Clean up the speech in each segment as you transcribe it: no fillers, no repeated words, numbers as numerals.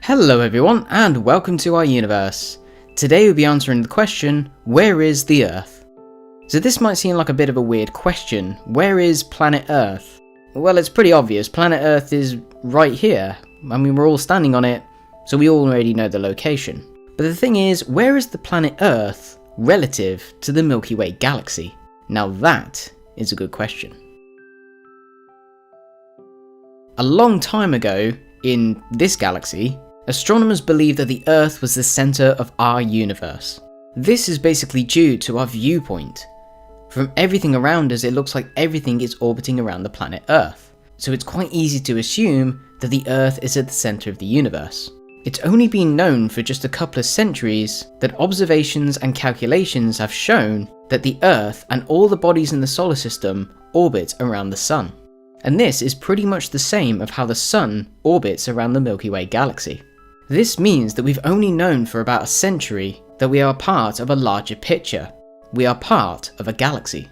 Hello everyone, and welcome to our universe. Today we'll be answering the question, where is the Earth? So this might seem like a bit of a weird question. Where is planet Earth? Well, it's pretty obvious. Planet Earth is right here. I mean, we're all standing on it, so we already know the location. But the thing is, where is the planet Earth relative to the Milky Way galaxy? Now that is a good question. A long time ago, in this galaxy, astronomers believed that the Earth was the centre of our universe. This is basically due to our viewpoint. From everything around us, it looks like everything is orbiting around the planet Earth, so it's quite easy to assume that the Earth is at the centre of the universe. It's only been known for just a couple of centuries that observations and calculations have shown that the Earth and all the bodies in the solar system orbit around the Sun. And this is pretty much the same of how the Sun orbits around the Milky Way galaxy. This means that we've only known for about a century that we are part of a larger picture. We are part of a galaxy.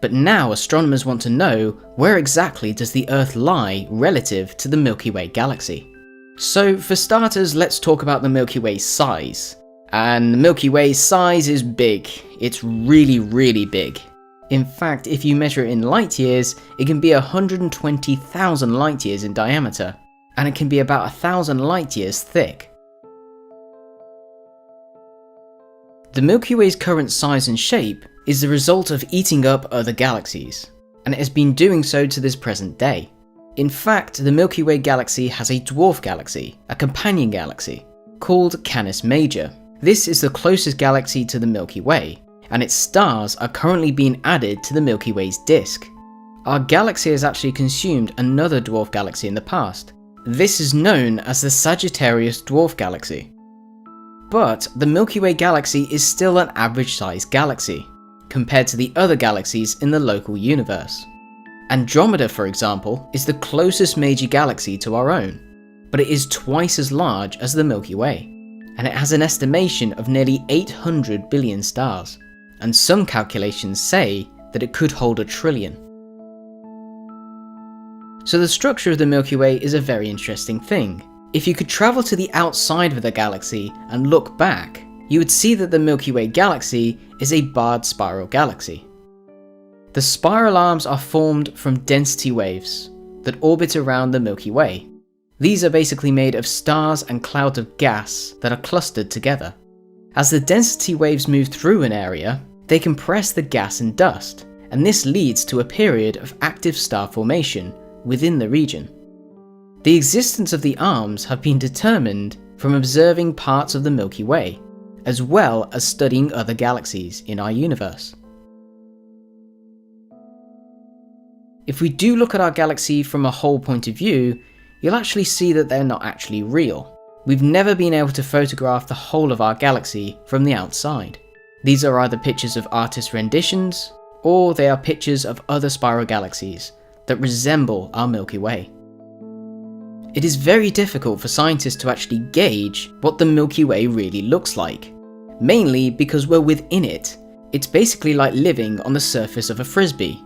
But now astronomers want to know, where exactly does the Earth lie relative to the Milky Way galaxy? So for starters, let's talk about the Milky Way's size. And the Milky Way's size is big. It's really big. In fact, if you measure it in light years, it can be 120,000 light years in diameter, and it can be about 1,000 light years thick. The Milky Way's current size and shape is the result of eating up other galaxies, and it has been doing so to this present day. In fact, the Milky Way galaxy has a dwarf galaxy, a companion galaxy, called Canis Major. This is the closest galaxy to the Milky Way, and its stars are currently being added to the Milky Way's disk. Our galaxy has actually consumed another dwarf galaxy in the past. This is known as the Sagittarius dwarf galaxy. But the Milky Way galaxy is still an average-sized galaxy, compared to the other galaxies in the local universe. Andromeda, for example, is the closest major galaxy to our own, but it is twice as large as the Milky Way, and it has an estimation of nearly 800 billion stars. And some calculations say that it could hold 1 trillion. So the structure of the Milky Way is a very interesting thing. If you could travel to the outside of the galaxy and look back, you would see that the Milky Way galaxy is a barred spiral galaxy. The spiral arms are formed from density waves that orbit around the Milky Way. These are basically made of stars and clouds of gas that are clustered together. As the density waves move through an area, they compress the gas and dust, and this leads to a period of active star formation within the region. The existence of the arms have been determined from observing parts of the Milky Way, as well as studying other galaxies in our universe. If we do look at our galaxy from a whole point of view, you'll actually see that they're not actually real. We've never been able to photograph the whole of our galaxy from the outside. These are either pictures of artist renditions, or they are pictures of other spiral galaxies that resemble our Milky Way. It is very difficult for scientists to actually gauge what the Milky Way really looks like, mainly because we're within it. It's basically like living on the surface of a frisbee.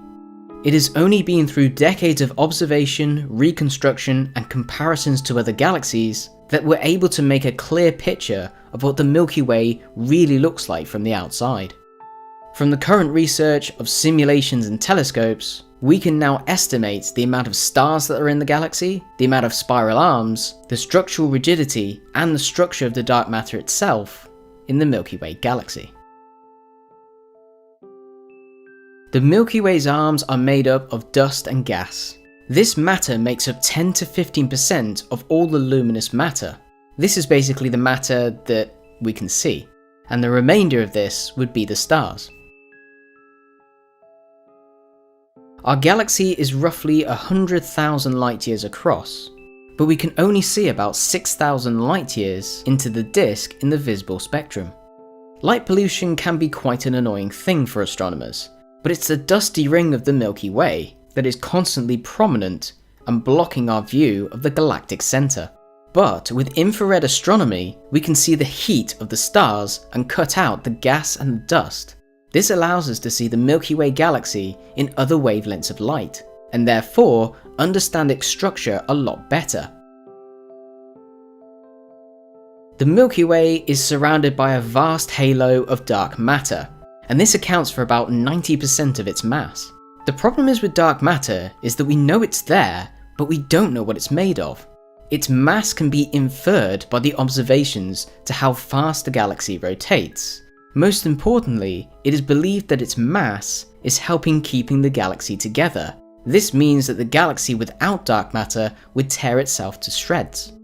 It has only been through decades of observation, reconstruction, and comparisons to other galaxies that we're able to make a clear picture of what the Milky Way really looks like from the outside. From the current research of simulations and telescopes, we can now estimate the amount of stars that are in the galaxy, the amount of spiral arms, the structural rigidity, and the structure of the dark matter itself in the Milky Way galaxy. The Milky Way's arms are made up of dust and gas. This matter makes up 10 to 15% of all the luminous matter. This is basically the matter that we can see, and the remainder of this would be the stars. Our galaxy is roughly 100,000 light years across, but we can only see about 6,000 light years into the disk in the visible spectrum. Light pollution can be quite an annoying thing for astronomers, but it's the dusty ring of the Milky Way that is constantly prominent and blocking our view of the galactic centre. But with infrared astronomy, we can see the heat of the stars and cut out the gas and the dust. This allows us to see the Milky Way galaxy in other wavelengths of light, and therefore understand its structure a lot better. The Milky Way is surrounded by a vast halo of dark matter, and this accounts for about 90% of its mass. The problem is with dark matter is that we know it's there, but we don't know what it's made of. Its mass can be inferred by the observations to how fast the galaxy rotates. Most importantly, it is believed that its mass is helping keeping the galaxy together. This means that the galaxy without dark matter would tear itself to shreds.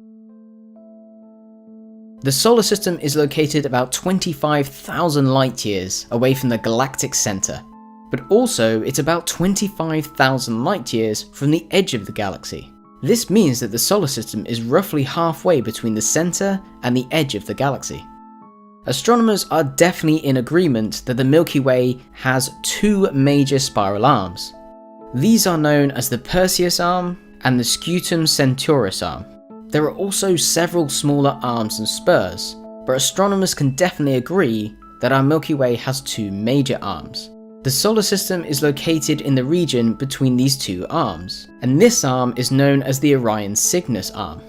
The solar system is located about 25,000 light years away from the galactic center, but also it's about 25,000 light years from the edge of the galaxy. This means that the solar system is roughly halfway between the center and the edge of the galaxy. Astronomers are definitely in agreement that the Milky Way has two major spiral arms. These are known as the Perseus arm and the Scutum Centaurus arm. There are also several smaller arms and spurs, but astronomers can definitely agree that our Milky Way has two major arms. The solar system is located in the region between these two arms, and this arm is known as the Orion Cygnus arm.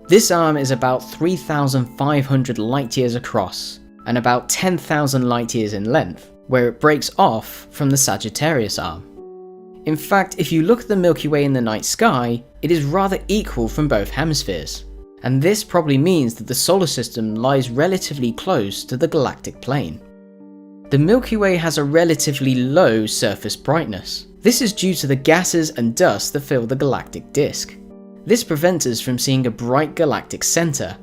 This arm is about 3,500 light years across, and about 10,000 light years in length, where it breaks off from the Sagittarius arm. In fact, if you look at the Milky Way in the night sky, it is rather equal from both hemispheres, and this probably means that the solar system lies relatively close to the galactic plane. The Milky Way has a relatively low surface brightness. This is due to the gases and dust that fill the galactic disk. This prevents us from seeing a bright galactic center.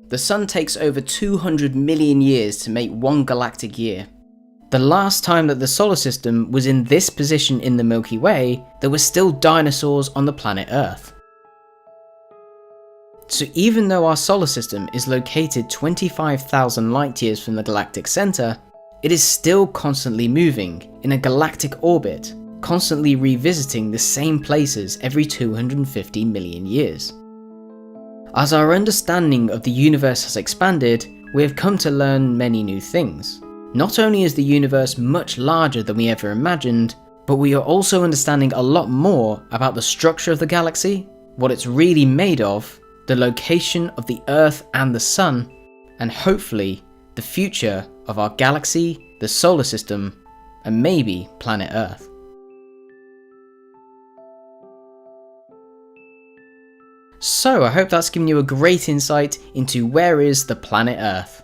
The Sun takes over 200 million years to make one galactic year. The last time that the solar system was in this position in the Milky Way, there were still dinosaurs on the planet Earth. So even though our solar system is located 25,000 light years from the galactic center, it is still constantly moving in a galactic orbit, constantly revisiting the same places every 250 million years. As our understanding of the universe has expanded, we have come to learn many new things. Not only is the universe much larger than we ever imagined, but we are also understanding a lot more about the structure of the galaxy, what it's really made of, the location of the Earth and the Sun, and hopefully the future of our galaxy, the solar system, and maybe planet Earth. So I hope that's given you a great insight into where is the planet Earth.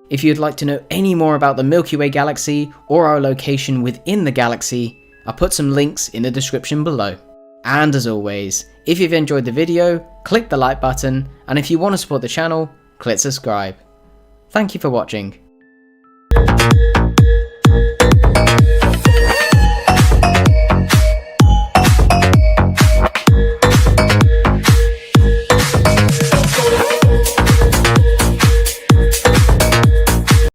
If you'd like to know any more about the Milky Way galaxy or our location within the galaxy, I'll put some links in the description below. And as always, if you've enjoyed the video, click the like button, and if you want to support the channel, click subscribe. Thank you for watching.